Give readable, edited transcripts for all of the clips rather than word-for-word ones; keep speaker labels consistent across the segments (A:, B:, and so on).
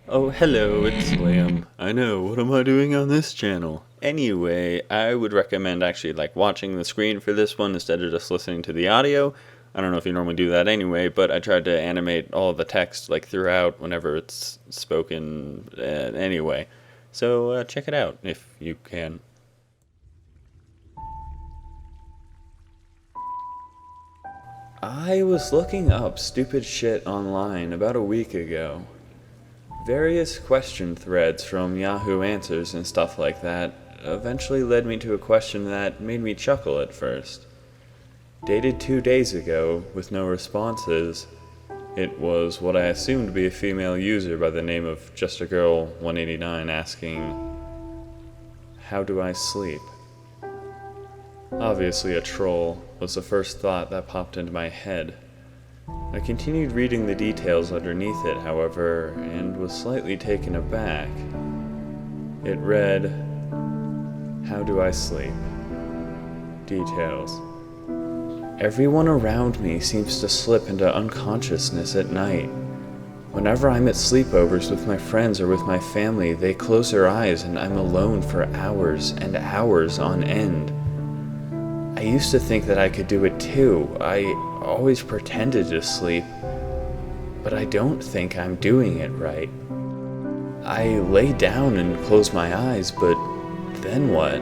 A: Oh, hello, it's Liam. I know, what am I doing on this channel? Anyway, I would recommend actually watching the screen for this one instead of just listening to the audio. I don't know if you normally do that anyway, but I tried to animate all of the text throughout whenever it's spoken anyway. So check it out if you can. I was looking up stupid shit online about a week ago. Various question threads from Yahoo Answers and stuff like that eventually led me to a question that made me chuckle at first. Dated 2 days ago, with no responses, it was what I assumed to be a female user by the name of Just a Girl 189 asking, "How do I sleep?" Obviously a troll was the first thought that popped into my head. I continued reading the details underneath it, however, and was slightly taken aback. It read, "How do I sleep?" Details. Everyone around me seems to slip into unconsciousness at night. Whenever I'm at sleepovers with my friends or with my family, they close their eyes and I'm alone for hours and hours on end. I used to think that I could do it too. I always pretended to sleep, but I don't think I'm doing it right. I lay down and close my eyes, but then what?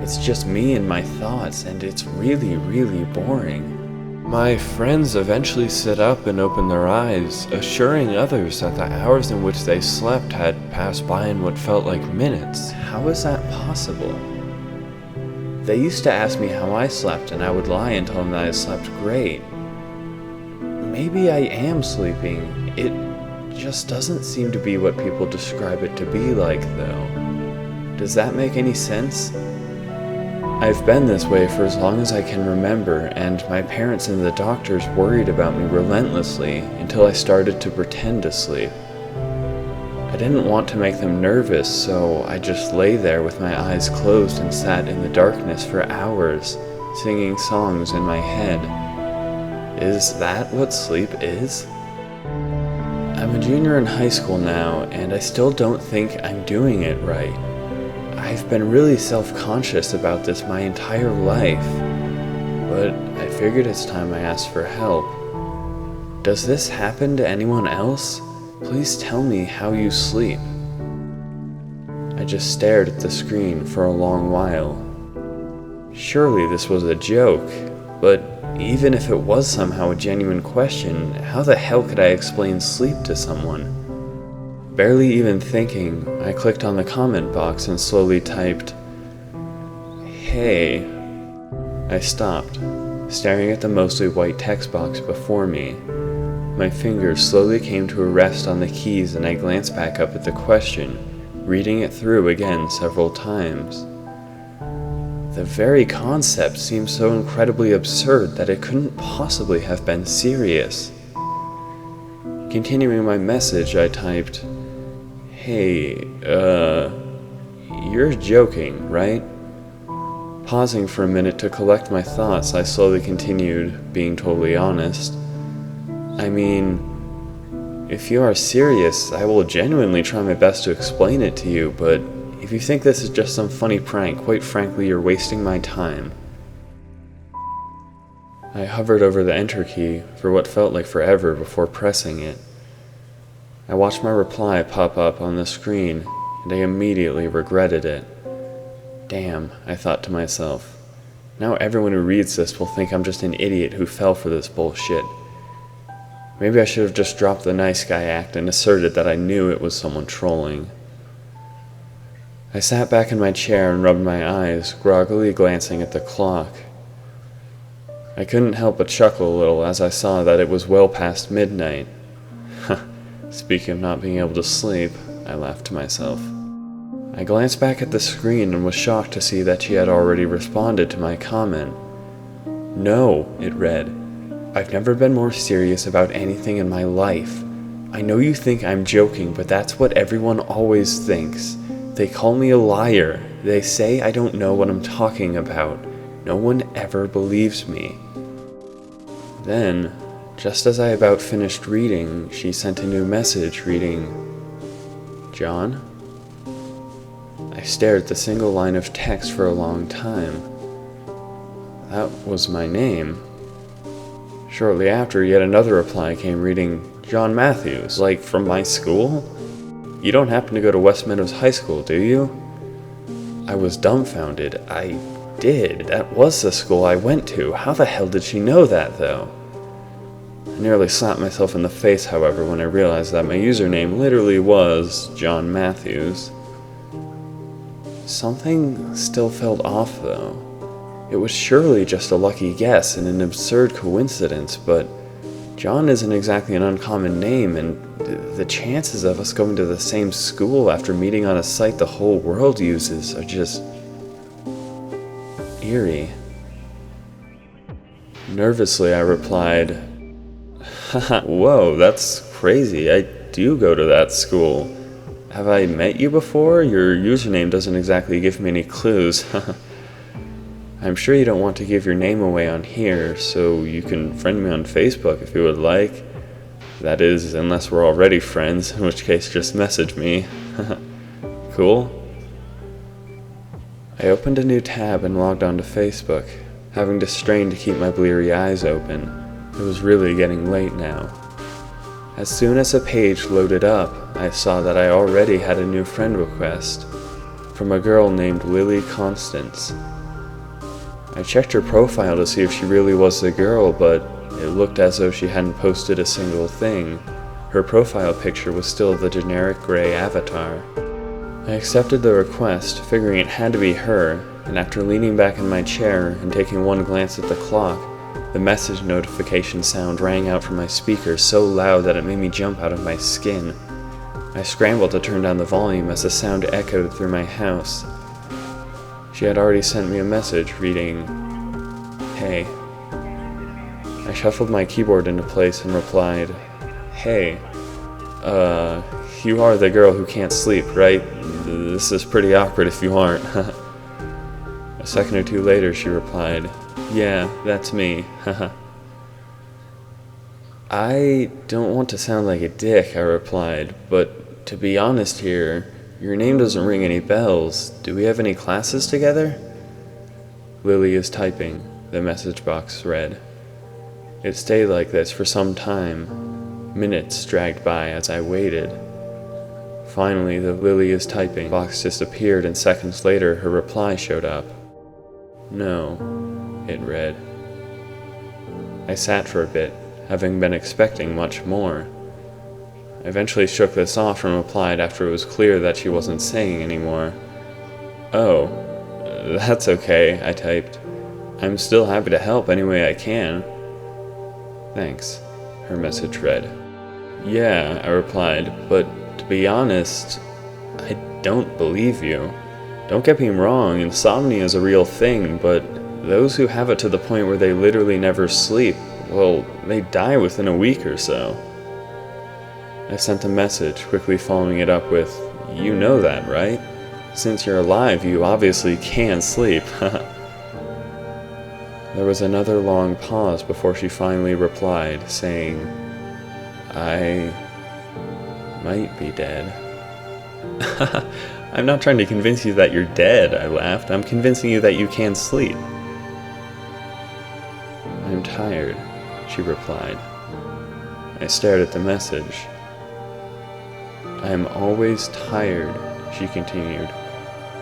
A: It's just me and my thoughts, and it's really, really boring. My friends eventually sit up and open their eyes, assuring others that the hours in which they slept had passed by in what felt like minutes. How is that possible? They used to ask me how I slept, and I would lie and tell them that I slept great. Maybe I am sleeping. It just doesn't seem to be what people describe it to be like, though. Does that make any sense? I've been this way for as long as I can remember, and my parents and the doctors worried about me relentlessly until I started to pretend to sleep. I didn't want to make them nervous, so I just lay there with my eyes closed and sat in the darkness for hours, singing songs in my head. Is that what sleep is? I'm a junior in high school now, and I still don't think I'm doing it right. I've been really self-conscious about this my entire life, but I figured it's time I asked for help. Does this happen to anyone else? Please tell me how you sleep. I just stared at the screen for a long while. Surely this was a joke, but even if it was somehow a genuine question, how the hell could I explain sleep to someone? Barely even thinking, I clicked on the comment box and slowly typed, "Hey." I stopped, staring at the mostly white text box before me. My fingers slowly came to a rest on the keys and I glanced back up at the question, reading it through again several times. The very concept seemed so incredibly absurd that it couldn't possibly have been serious. Continuing my message, I typed, "Hey, you're joking, right?" Pausing for a minute to collect my thoughts, I slowly continued, being totally honest. I mean, if you are serious, I will genuinely try my best to explain it to you, but if you think this is just some funny prank, quite frankly, you're wasting my time. I hovered over the enter key for what felt like forever before pressing it. I watched my reply pop up on the screen, and I immediately regretted it. Damn, I thought to myself. Now everyone who reads this will think I'm just an idiot who fell for this bullshit. Maybe I should have just dropped the nice guy act and asserted that I knew it was someone trolling. I sat back in my chair and rubbed my eyes, groggily glancing at the clock. I couldn't help but chuckle a little as I saw that it was well past midnight. Speaking of not being able to sleep, I laughed to myself. I glanced back at the screen and was shocked to see that she had already responded to my comment. "No," it read. "I've never been more serious about anything in my life. I know you think I'm joking, but that's what everyone always thinks. They call me a liar. They say I don't know what I'm talking about. No one ever believes me." Then, just as I about finished reading, she sent a new message reading, John? I stared at the single line of text for a long time. That was my name. Shortly after, yet another reply came reading, John Matthews, like from my school? You don't happen to go to West Meadows High School, do you? I was dumbfounded. I did. That was the school I went to. How the hell did she know that, though? I nearly slapped myself in the face, however, when I realized that my username literally was John Matthews. Something still felt off, though. It was surely just a lucky guess and an absurd coincidence, but John isn't exactly an uncommon name, and the chances of us going to the same school after meeting on a site the whole world uses are just eerie. Nervously, I replied, Haha, whoa, that's crazy. I do go to that school. Have I met you before? Your username doesn't exactly give me any clues. I'm sure you don't want to give your name away on here, so you can friend me on Facebook if you would like. That is, unless we're already friends, in which case just message me. Cool? I opened a new tab and logged onto Facebook, having to strain to keep my bleary eyes open. It was really getting late now. As soon as a page loaded up, I saw that I already had a new friend request from a girl named Lily Constance. I checked her profile to see if she really was the girl, but it looked as though she hadn't posted a single thing. Her profile picture was still the generic gray avatar. I accepted the request, figuring it had to be her, and after leaning back in my chair and taking one glance at the clock, the message notification sound rang out from my speaker so loud that it made me jump out of my skin. I scrambled to turn down the volume as the sound echoed through my house. She had already sent me a message reading, Hey. I shuffled my keyboard into place and replied, Hey, you are the girl who can't sleep, right? This is pretty awkward if you aren't. A second or two later, she replied, Yeah, that's me. I don't want to sound like a dick, I replied, but to be honest here, your name doesn't ring any bells. Do we have any classes together? Lily is typing, the message box read. It stayed like this for some time. Minutes dragged by as I waited. Finally, the Lily is typing box disappeared, and seconds later her reply showed up. No, it read. I sat for a bit, having been expecting much more. I eventually shook this off and replied after it was clear that she wasn't saying anymore. Oh, that's okay, I typed. I'm still happy to help any way I can. Thanks, her message read. Yeah, I replied, but to be honest, I don't believe you. Don't get me wrong, insomnia is a real thing, but those who have it to the point where they literally never sleep, well, they die within a week or so. I sent a message, quickly following it up with, You know that, right? Since you're alive, you obviously can sleep. There was another long pause before she finally replied, saying, I might be dead. I'm not trying to convince you that you're dead, I laughed. I'm convincing you that you can sleep. I'm tired, she replied. I stared at the message. I'm always tired, she continued.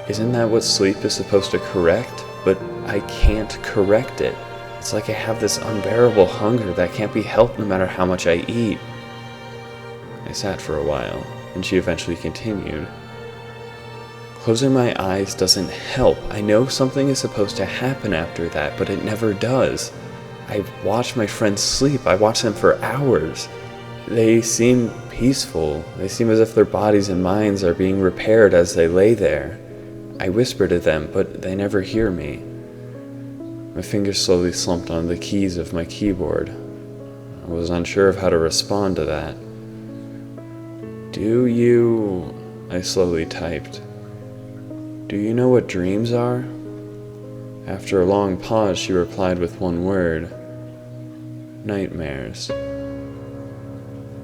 A: Isn't that what sleep is supposed to correct? But I can't correct it. It's like I have this unbearable hunger that can't be helped no matter how much I eat. I sat for a while, and she eventually continued. Closing my eyes doesn't help. I know something is supposed to happen after that, but it never does. I watch my friends sleep. I watch them for hours. They seem peaceful. They seem as if their bodies and minds are being repaired as they lay there. I whisper to them, but they never hear me. My fingers slowly slumped on the keys of my keyboard. I was unsure of how to respond to that. Do you... I slowly typed. Do you know what dreams are? After a long pause, she replied with one word. Nightmares.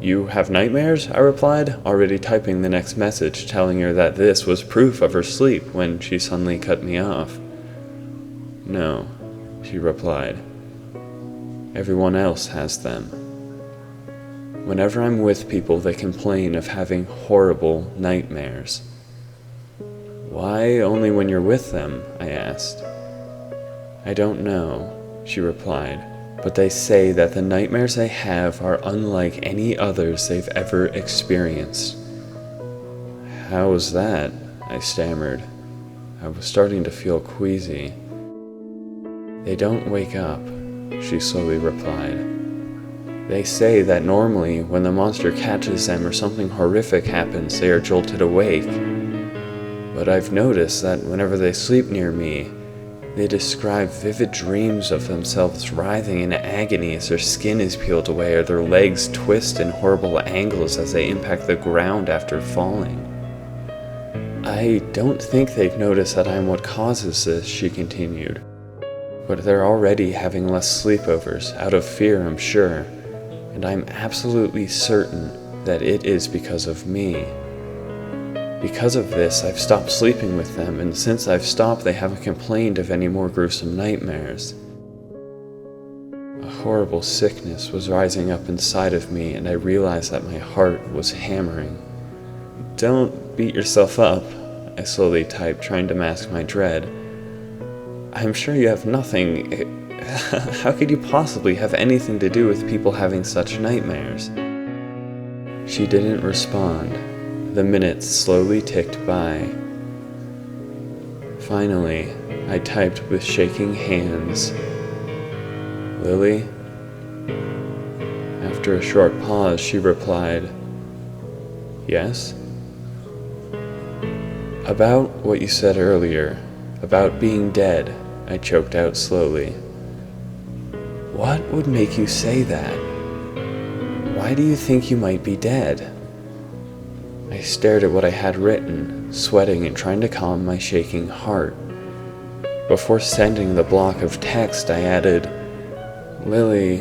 A: You have nightmares? I replied, already typing the next message, telling her that this was proof of her sleep when she suddenly cut me off. No, she replied. Everyone else has them. Whenever I'm with people, they complain of having horrible nightmares. Why only when you're with them? I asked. I don't know, she replied, but they say that the nightmares they have are unlike any others they've ever experienced. How was that? I stammered. I was starting to feel queasy. They don't wake up, she slowly replied. They say that normally when the monster catches them or something horrific happens, they are jolted awake. But I've noticed that whenever they sleep near me, they describe vivid dreams of themselves writhing in agony as their skin is peeled away or their legs twist in horrible angles as they impact the ground after falling. I don't think they've noticed that I'm what causes this, she continued. But they're already having less sleepovers, out of fear, I'm sure, and I'm absolutely certain that it is because of me. Because of this, I've stopped sleeping with them, and since I've stopped, they haven't complained of any more gruesome nightmares. A horrible sickness was rising up inside of me, and I realized that my heart was hammering. Don't beat yourself up, I slowly typed, trying to mask my dread. I'm sure you have nothing. How could you possibly have anything to do with people having such nightmares? She didn't respond. The minutes slowly ticked by. Finally, I typed with shaking hands, Lily? After a short pause, she replied, Yes? About what you said earlier, about being dead, I choked out slowly. What would make you say that? Why do you think you might be dead? I stared at what I had written, sweating and trying to calm my shaking heart. Before sending the block of text, I added, Lily,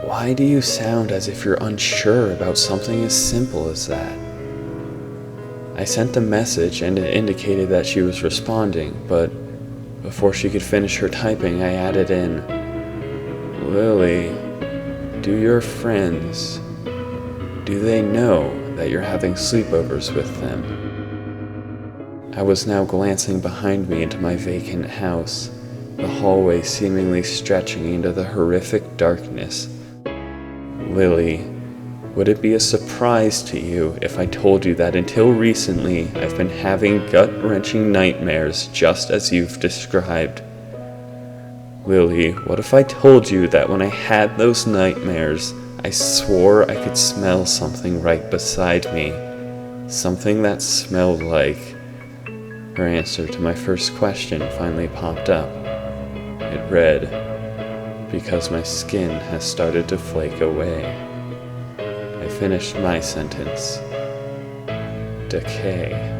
A: why do you sound as if you're unsure about something as simple as that? I sent the message and it indicated that she was responding, but before she could finish her typing, I added in, Lily, do your friends, do they know that you're having sleepovers with them? I was now glancing behind me into my vacant house, the hallway seemingly stretching into the horrific darkness. Lily, would it be a surprise to you if I told you that until recently I've been having gut-wrenching nightmares just as you've described? Lily, what if I told you that when I had those nightmares, I swore I could smell something right beside me, something that smelled like... Her answer to my first question finally popped up. It read, because my skin has started to flake away. I finished my sentence. Decay.